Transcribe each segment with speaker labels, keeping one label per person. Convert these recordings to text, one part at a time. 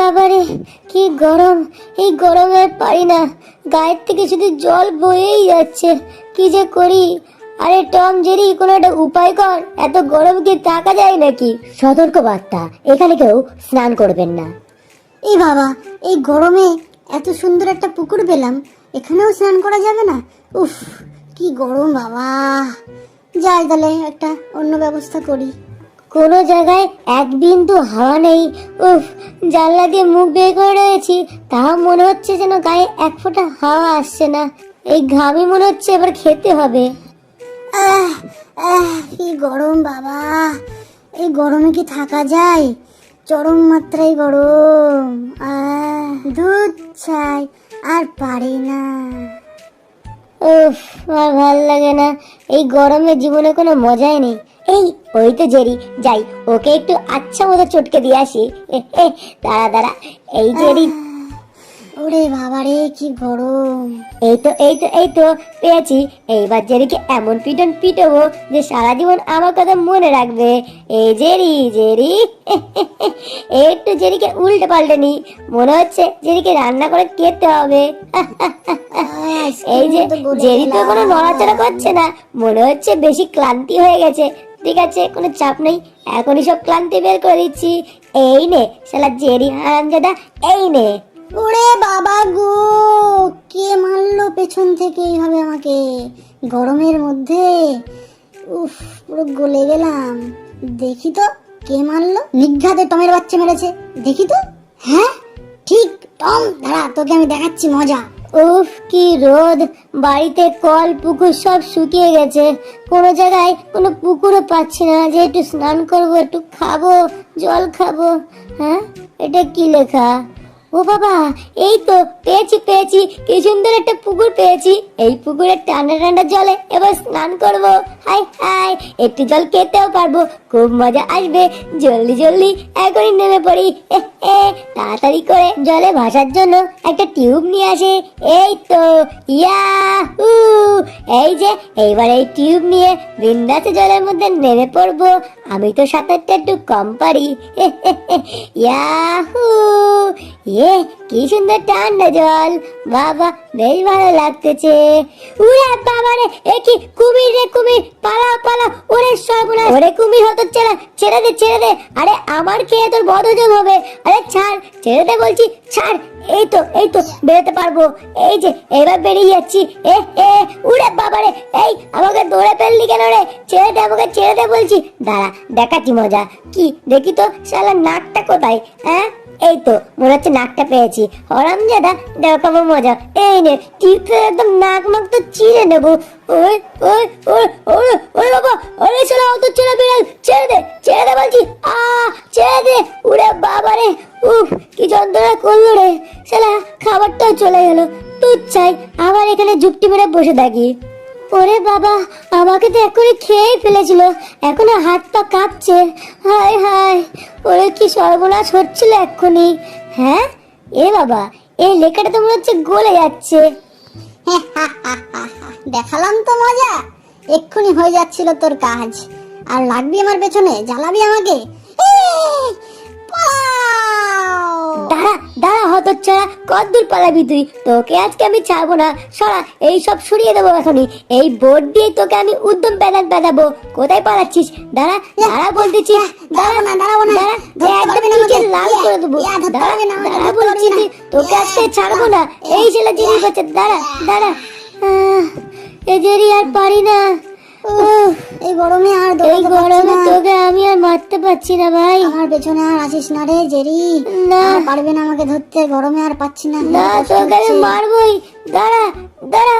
Speaker 1: বাবারে কি গরম, এই গরমে পারি না, গায়ের থেকে শুধু জল বয়েই যাচ্ছে, কি যে করি। আরে টম জেরি, কোনো একটা উপায় কর, এত গরম কি থাকা যায় নাকি? সতর্ক বার্তা, এখানে কেউ স্নান করবেন না।
Speaker 2: এই বাবা, এই গরমে এত সুন্দর একটা পুকুর পেলাম, এখানেও স্নান করা যাবে না? উফ, কি গরম বাবা। যাই তাহলে একটা অন্য ব্যবস্থা করি।
Speaker 1: কোনো জায়গায় এক বিন্দু হাওয়া নেই। উফ, জানলা দিয়ে মুখ বের করে রয়েছি, তাও মনে হচ্ছে যেন গায়ে এক ফোঁটা হাওয়া আসছে না। এই ঘামই মনে হচ্ছে এবার খেতে হবে।
Speaker 2: আহ আহ কি গরম বাবা, এই গরমে কি থাকা যায়? চরম মাত্রায় গরম। দুধ চাই, আর পারি না।
Speaker 1: উফ, আর ভাল লাগে না, এই গরমে জীবনে কোনো মজাই নেই। এই ওই তো জেরি, যাই ওকে একটু আচ্ছা মতো চটকে দিয়ে আসি। দাঁড়া দাঁড়া, এই জেরি,
Speaker 2: ওরে বাবা রে, কি গরম।
Speaker 1: এই তো পেয়েছি। এইবার জেরিকে এমন পিটন পিটবো যে সারা জীবন আমার কথা মনে রাখবে। এই জেরি জেরি, একটু জেরিকে উল্টে পাল্টে নি, মনে হচ্ছে জেরিকে রান্না করে খেতে হবে। এই যে জেরি তো কোনো নড়াচড়া করছে না, মনে হচ্ছে বেশি ক্লান্তি হয়ে গেছে। ঠিক আছে, কোনো চাপ নেই, এখনই সব ক্লান্তি বের করে দিচ্ছি। এই নে শালা জেরি হারামজাদা, এই নে।
Speaker 2: ওরে বাবা গো, কে মারলো পেছন থেকে এইভাবে আমাকে গরমের মধ্যে? উফ, পুরো গলে গেলাম। দেখি তো কে মারলো। নিঘাতে টমের বাচ্চা মেরেছে, দেখি তো। হ্যাঁ ঠিক, টম, দাঁড়া, তোকে আমি দেখাচ্ছি মজা।
Speaker 1: উফ, কি রোদ, বাড়িতে কল পুকুর সব শুকিয়ে গেছে, কোনো জায়গায় কোনো পুকুরও পাচ্ছি না যে একটু স্নান করব, একটু খাবো, জল খাবো। হ্যাঁ, এটা কি লেখা? ও বাবা, এই তো পেয়েছি পেয়েছি, কি সুন্দর একটা পুকুর পেয়েছি। এই পুকুরের ঠান্ডা ঠান্ডা জলে এবার স্নান করব। হাই হাই, একটু জল খেতেও পারবো, খুব মজা আসবে। জলদি জলদি এখনই নেমে পড়ি। তাড়াতাড়ি করে জলে ভাসার জন্য একটা টিউব নিয়ে আসে। এই তো, ইয়াহু, এই যে এইবার এই টিউব নিয়ে বিন্দাসে জলের মধ্যে নেমে পড়বো। আমি তো সাঁতারটা একটু কম পারি। ইয়াহু, কি সুন্দর ঠান্ডা জল, বাবা বেশ ভালো লাগতেছে। উড়ে বাবা রে, এ কি কুমির রে, কুমির, পালাও পালাও। ওরে সর্বনাশ, ওরে কুমির হতো, ছেড়ে দে ছেড়ে দে। আরে আমার খেয়ে তোর বদহজম হবে। আরে ছাড়, ছেড়ে দে বলছি, ছাড়। এই তো বেরোতে পারবো। এই যে এবার বেরিয়ে যাচ্ছি। উড়ে বাবা রে, এই আমাকে দৌড়ে ফেললি কেন রে? ছেড়ে দে আমাকে, ছেড়ে দে বলছি। দাঁড়া, দেখাচ্ছি মজা। কি দেখি তো, শালা নাকটা কোথায়? হ্যাঁ, এই তো মনে হচ্ছে নাকটা পেয়েছি। হরামজাদা, দেখাবো মজা। এই নে, টিপে একদম নাক মাক তো চিড়ে নেবো। ওই ওই ওই ওই ওই বাবা, আরে শালা অত ছেড়ে বেড়াল, ছেড়ে দে বলছি। ছেড়ে দে। উড়ে বাবা রে, উফ, কি যন্ত্রণা করলো রে। শালা খাবারটাও চলে গেল। তুই চাই আবার এখানে যুক্তি মেরে বসে থাকি। ওরে বাবা, আমাকে তো এখনই খেয়েই ফেলেছিল, এখনো হাত পা কাঁপছে। হায় হায়, ওরে কি সর্বনাশ হচ্ছিল এক্ষুনি। হ্যাঁ, এ বাবা, এই লেখাটা তো মনে হচ্ছে গলে যাচ্ছে।
Speaker 2: দেখালাম তো মজা, এক্ষুনি হয়ে যাচ্ছিল তোর কাজ। আর লাগবি আমার পেছনে, জ্বালাবি আমাকে।
Speaker 1: দাঁড়া দাঁড়া হতচ্ছাড়া, কতদূর পালাবি তুই? তোকে আজকে আমি ছাড়বো না, সরা, এই সব সরিয়ে দেবো এখনই। এই বোর্ড দিয়ে তোকে আমি উদ্যম পেদাবো। কোথায় পালাচ্ছিস? দাঁড়া দাঁড়া বলতেছি, দাঁড়া দাঁড়াবো না, একদম নিচে লাল করে দেবো। দাঁড়া বলছি, তোকে আজকে ছাড়বো না। এই ছেলে জিনিস হচ্ছে, দাঁড়া দাঁড়া। এদেরই আর পারি না।
Speaker 2: এই গরমে
Speaker 1: তোকে আমি আর মারতে পারছি না ভাই।
Speaker 2: আমার পেছনে আর আসিস না রে জেরি,
Speaker 1: না
Speaker 2: পারবে না আমাকে ধরতে, গরমে আর পাচ্ছি না।
Speaker 1: তোকে আমি মারবই, দাঁড়া দাঁড়া।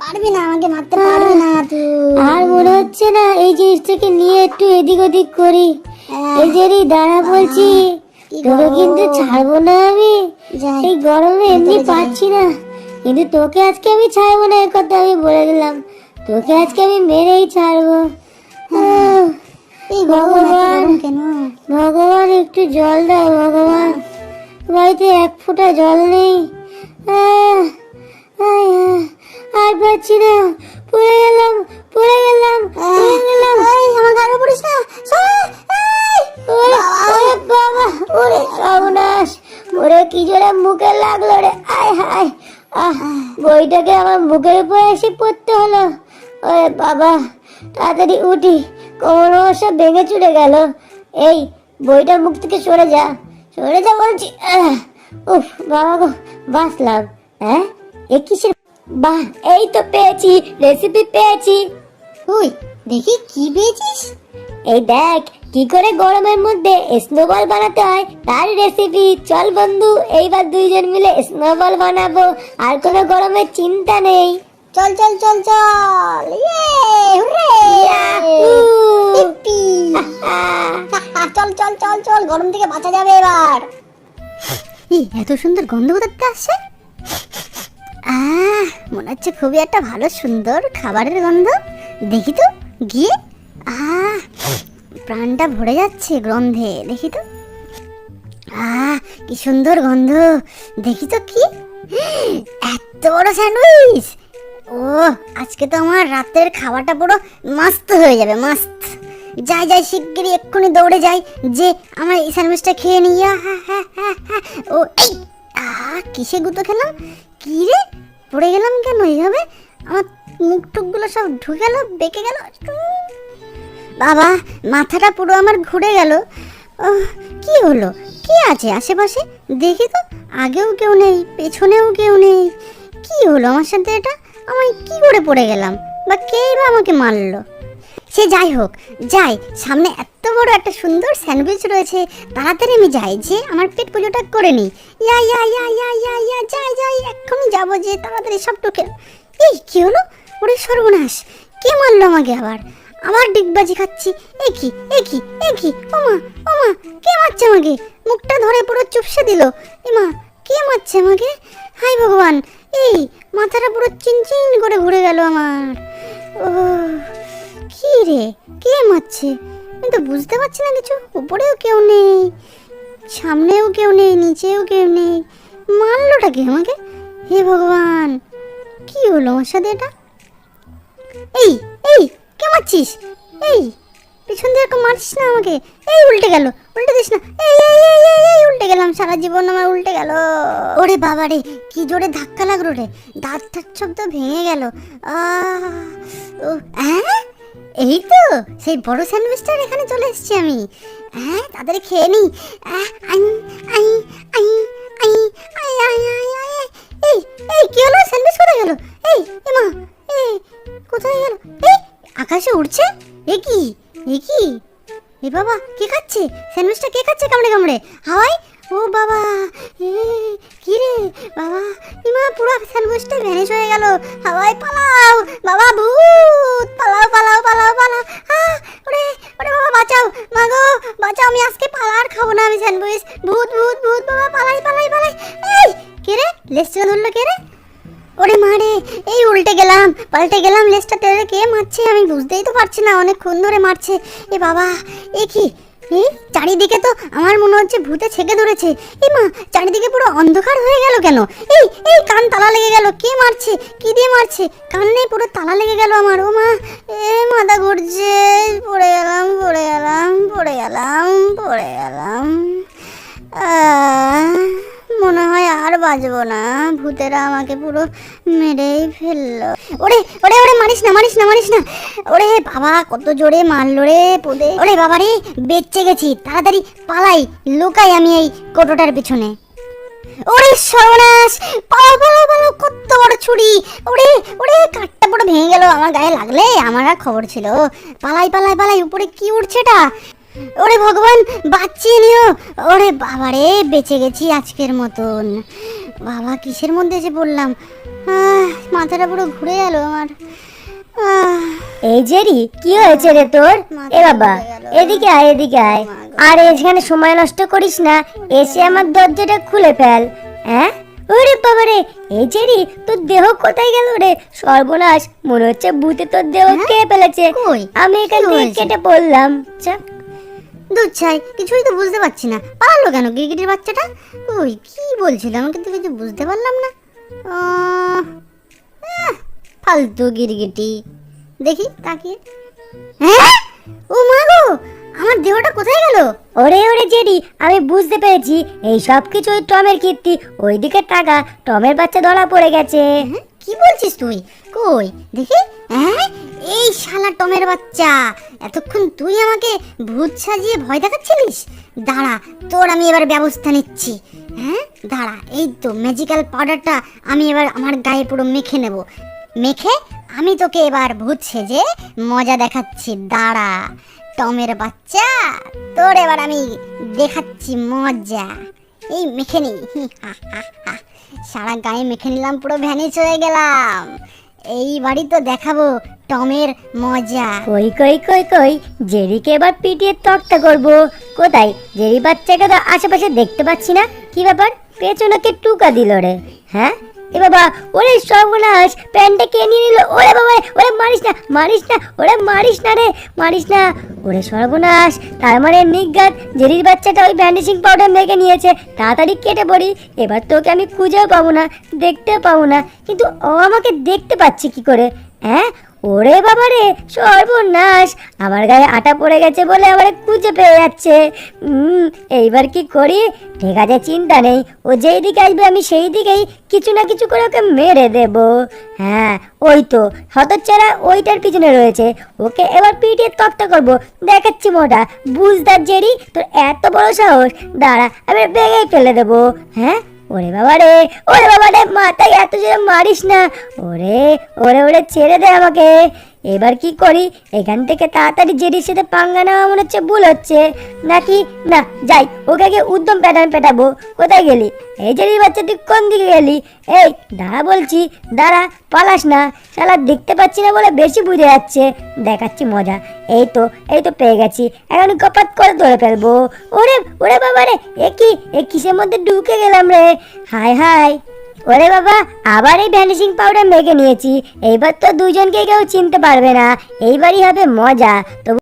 Speaker 2: পারবি না আমাকে মারতে, পারবি না তুই।
Speaker 1: আর মনে হচ্ছে না এই জিনিসটাকে নিয়ে একটু এদিক ওদিক করি। এই জেরি, দাঁড়া বলছি, তোকে কিন্তু ছাড়বো না আমি। এই গরমে এমনি পাচ্ছি না, কিন্তু তোকে আজকে আমি ছাড়বো না, এ কথা আমি বলে দিলাম। তোকে আজকে আমি মেরেই ছাড়বো। ভগবান, ভগবান একটু জল দাও ভগবান, বাড়িতে এক ফোঁটা জল নেই। আর পাচ্ছি না, পড়ে গেলাম।
Speaker 2: আমার গায়ে পড়িস না।
Speaker 1: ওরে ওরে বাবা, ওরে সর্বনাশ, ওরে কি জোরে মুখে লাগলো রে, আয় হায়, বইটাকে আমার মুখের উপর এসে পড়তে হলো। ওরে বাবা, তাড়াতাড়ি উঠি, কোমর সব ভেঙে চুরে গেল। এই বইটা মুখ থেকে সরে যা, সরে যা বলছি। উফ বাবা গো, বাঁচলাম। হ্যাঁ, এ কিসের? বাহ, এই তো পেয়েছি, রেসিপি পেয়েছি।
Speaker 2: ওই দেখি কি পেয়েছিস?
Speaker 1: এই দেখ, কি করে গরমের মধ্যে স্নোবল বানাতে হয় তার রেসিপি। চল বন্ধু, এইবার দুইজন মিলে স্নোবল বানাবো, আর কোনো গরমের চিন্তা নেই।
Speaker 2: চল চল চল চল, ইয়ে হুররে,
Speaker 1: ইয়াহু!
Speaker 2: ইপ্পি। চল চল চল চল, গরম থেকে বাঁচা যাবে এবার। এত সুন্দর গন্ধ কোথাতে আসছে? মনে হচ্ছে খুবই একটা ভালো সুন্দর খাবারের গন্ধ। দেখি তো গিয়ে, প্রাণটা ভরে যাচ্ছে গন্ধে। দেখি তো, কি সুন্দর গন্ধ। দেখি তো কি, এত বড় স্যান্ডউইচ। ও, আজকে তো আমার রাতের খাবারটা পুরো মস্ত হয়ে যাবে, মস্ত। যাই যাই, শিগগিরই এক্ষুনি দৌড়ে যাই, যে আমার এই স্যান্ডউইচটা খেয়ে নিই। ও এই, কিসে গুঁতো খেলাম? কি রে, পড়ে গেলাম কেন এইভাবে? আমার মুখ টুকগুলো সব ঢুকে গেল, বেঁকে গেল। বাবা, মাথাটা পুরো আমার ঘুরে গেল। কি হলো? কে আছে আশেপাশে? দেখি তো, আগেও কেউ নেই, পেছনেও কেউ নেই। কি হলো আমার সাথে? এটা আমি কি করে পড়ে গেলাম, বা কেই বা আমাকে মারলো? সে যাই হোক, যাই, সামনে এত বড় একটা সুন্দর স্যান্ডউইচ রয়েছে, তাড়াতাড়ি আমি যাই, যে আমার পেট পুজোটা করে নিই। ইয়া ইয়া ইয়া ইয়া ইয়া ইয়া, যাই যাই, এক্ষুনি যাবো, যে তাড়াতাড়ি সব টুকে। এই কি হলো? ওরে সর্বনাশ, কে মারলো আমাকে আবার? আবার ডিগবাজি খাচ্ছি। একই একই একই, ওমা ওমা, কে মারছে আমাকে? মুখটা ধরে পুরো চুপসে দিল। এমা, কে মারছে আমাকে? হাই ভগবান, এই মাথাটা পুরো চিনচিন করে ঘুরে গেল আমার। ও, কি রে, কে মারছে? আমি তো বুঝতে পারছি না কিছু। উপরেও কেউ নেই, সামনেও কেউ নেই, নিচেও কেউ নেই। মারলোটা কে আমাকে? হে ভগবান, কি হলো আমার সাথে এটা? এই এই, কে মারছিস? এই পিছন দিয়ে এরকম মারছিস না আমাকে। এই উল্টে গেল, উল্টে দিস না। এই এই এই এই এই, উল্টে গেলাম, সারা জীবন আমার উল্টে গেল। ওরে বাবা রে, কি জোরে ধাক্কা লাগলো রে, দাঁত টাত সব তো ভেঙে গেল। এই তো সেই বড় স্যান্ডউইচটার এখানে চলে এসেছি আমি। তাড়াতাড়ি খেয়ে নি। এই এই, কি হলো? স্যান্ডউইচ কোথায় গেল? এই এমা, এই কোথায় গেল? এই আকাশে উড়ছে। এ কি, এ কি, এ বাবা, কে খাচ্ছে স্যান্ডউইচটা? কে খাচ্ছে কামড়ে কামড়ে হাওয়ায়? ও বাবা, কি রে বাবা, ইমা, পুরো স্যান্ডউইচটা ভ্যানিশ হয়ে গেল। হাওয়ায় পালাও বাবা, ভূত, পালাও পালাও পালাও পালাও। ওরে ওরে বাবা, বাঁচাও, মাগো বাঁচাও, আমি আজকে পালার খাবো না আমি স্যান্ডউইচ। ভূত ভূত ভূত, বাবা পালাই পালাই পালাই। এই কে রে, লেজ চেপে ধরলো কে রে? ওরে মারে, এই উল্টে গেলাম, পাল্টে গেলাম, লেজটা টেনে কে মারছে আমি বুঝতেই তো পারছি না, অনেকক্ষণ ধরে মারছে। এ বাবা, এ কি, এই চারিদিকে তো আমার মনে হচ্ছে ভূতে ছেকে ধরেছে। এই মা, চারিদিকে পুরো অন্ধকার হয়ে গেল কেন? এই এই, কান তালা লেগে গেল, কে মারছে, কি দিয়ে মারছে? কানে পুরো তালা লেগে গেল আমার। ও মা, এ মাথা ঘুরছে, পড়ে গেলাম পড়ে গেলাম পড়ে গেলাম পড়ে গেলাম। মনে হয় আর বাঁচবো না, ভূতেরা আমাকে পুরো মেরেই ফেললো। ওরে ওরে ওরে, মারিস না মারিস না মারিস না। ওরে বাবা, কত জোরে মারলো রে পোদে। ওরে বাবা রে, বেঁচে গেছি, তাড়াতাড়ি পালাই, লুকাই আমি এই কোটোটার পিছনে। ওরে সর্বনাশ, পালাও পালাও পালাও, কত বড় ছুরি। ওরে ওরে, কাঠটা পুরো ভেঙে গেল, আমার গায়ে লাগলে আমার আর খবর ছিল। পালাই পালাই পালাই, উপরে কি উঠছে এটা? ওরে ভগবান, বাঁচিয়ে নিও। ওরে বাবা রে, বেঁচে গেছি আজকের মতন। বাবা, কিসের মধ্যে এসে পড়লাম? মাথাটা পুরো ঘুরে গেল আমার।
Speaker 1: এই জেরি, কি হয়েছে রে তোর? এ বাবা, এদিকে আয় এদিকে আয়, আর এখানে সময় নষ্ট করিস না, এসে আমার দরজাটা খুলে ফেল। ওরে বাবা রে, এই জেরি, তোর দেহ কোথায় গেল রে? সর্বনাশ, মনে হচ্ছে ভূতে তোর দেহ খেয়ে ফেলেছে। আমি এখান থেকে কেটে পড়লাম।
Speaker 2: দুধ চাই, কিছুই তো বুঝতে পারছি না, পারলো কেন গিরগিটির বাচ্চাটা? ওই কি বলছিল আমাকে তো কিছু বুঝতে পারলাম না। ফালতু গিরগিটি। দেখি তাকিয়ে, ও মা গো, আমার দেহটা কোথায় গেল?
Speaker 1: ওরে ওরে জেরি, আমি বুঝতে পেরেছি এই সব কিছু ওই টমের কীর্তি। ওইদিকে টাকা, টমের বাচ্চা ধরা পড়ে গেছে।
Speaker 2: হ্যাঁ? কি বলছিস তুই? কই দেখি। হ্যাঁ, এই শালা টমের বাচ্চা, এতক্ষণ তুই আমাকে ভূত সাজিয়ে ভয় দেখাচ্ছিলিস। দাঁড়া, তোর আমি এবার ব্যবস্থা নিচ্ছি। হ্যাঁ দাঁড়া, এই তো ম্যাজিক্যাল পাউডারটা আমি এবার আমার গায়ে পুরো মেখে নেব। মেখে আমি তোকে এবার ভূত সেজে মজা দেখাচ্ছি। দাঁড়া টমের বাচ্চা, তোর এবার আমি দেখাচ্ছি মজা। এই মেখে নি, সারা গায়ে মেখে নিলাম, পুরো ভ্যানিশ হয়ে গেলাম। এইবারই তো দেখাবো টমের মজা।
Speaker 1: কই কই কই কই, জেরিকে এবার পিটিয়ে তক্তা করবো। কোথায় জেরি বাচ্চাকে তো আশেপাশে দেখতে পাচ্ছি না। কি ব্যাপার, পেছনকে টুকা দিল রে? হ্যাঁ এ বাবা, ওরে সর্বনাশ, প্যান্টটা কে নিয়ে নিল? ওরে বাবা, ওরে মারিস না, মারিস না, ওরে মারিস না রে, মারিস না। ওরে সর্বনাশ, তার মানে নিজ্ঞাত জেরির বাচ্চাটা ওই ভ্যানিশিং পাউডার মেখে নিয়েছে। তাড়াতাড়ি কেটে পড়ি, এবার তোকে আমি খুঁজেও পাবো না, দেখতেও পাবো না। কিন্তু ও আমাকে দেখতে পাচ্ছে কি করে? হ্যাঁ, ওরে বাবা রে সর্বনাশ, আমার গায়ে আটা পড়ে গেছে বলে আবার খুঁজে পেয়ে যাচ্ছে। এইবার কি করি? ঠিক আছে, চিন্তা নেই, ও যেই দিকে আসবে আমি সেই দিকেই কিছু না কিছু করে ওকে মেরে দেব। হ্যাঁ ওই তো হতচ্ছাড়া ওইটার পিছনে রয়েছে, ওকে এবার পিটিয়ে তক্তা করবো। দেখাচ্ছি মোটা বুঝদার জেরি, তোর এত বড় সাহস! দাঁড়া, আমি বেগেই ফেলে দেবো। হ্যাঁ ওরে বাবা রে, ওরে বাবা রে, মাথায় এত জোরে মারিস না। ওরে ওরে ওরে, ছেড়ে দে আমাকে। এবার কি করি? এখান থেকে তাড়াতাড়ি জেরির সাথে পাঙ্গা নেওয়া মনে হচ্ছে ভুল হচ্ছে নাকি। না যাই, ওকে গিয়ে উদ্যম পেটাবো। কোথায় গেলি? এই জেরির বাচ্চা, তুই কোন দিকে গেলি? এই দাঁড়া বলছি, দাঁড়া, পালাস না। শালা দেখতে পাচ্ছি না বলে বেশি বুঝে যাচ্ছে। দেখাচ্ছি মজা। এই তো পেয়ে গেছি, এখন কপাত করে ধরে ফেলবো। ওরে ওরে বাবা রে, এ কিসের মধ্যে ঢুকে গেলাম রে? হায় হায়, ওরে বাবা, আবার এই ভ্যানিশিং পাউডার মেখে নিয়েছি। এইবার তো দুজনকে কেউ চিনতে পারবে না, এইবারই হবে মজা। তো